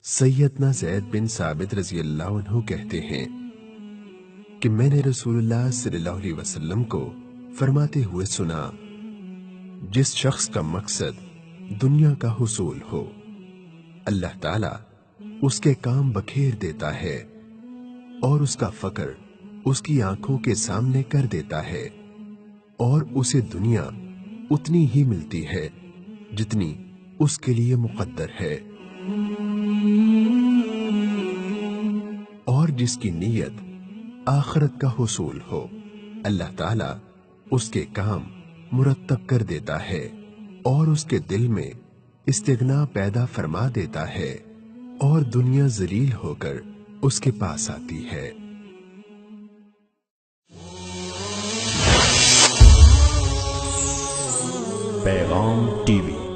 सैयदना ज़ैद बिन साबित रज़ी अल्लाह अन्हु कहते हैं कि मैंने रसूलुल्लाह सल्लल्लाहु अलैहि वसल्लम को फरमाते हुए सुना, जिस शख्स का मकसद दुनिया का हुसूल हो, अल्लाह ताला उसके काम बखेर देता है और उसका फकर उसकी आंखों के सामने कर देता है और उसे दुनिया उतनी ही मिलती है जितनी उसके लिए मुकद्दर है। और जिसकी नीयत आखिरत का हुसूल हो, अल्लाह ताला उसके काम मुरत्तब कर देता है और उसके दिल में इस्तिगना पैदा फरमा देता है और दुनिया जलील होकर उसके पास आती है। पैगाम टीवी।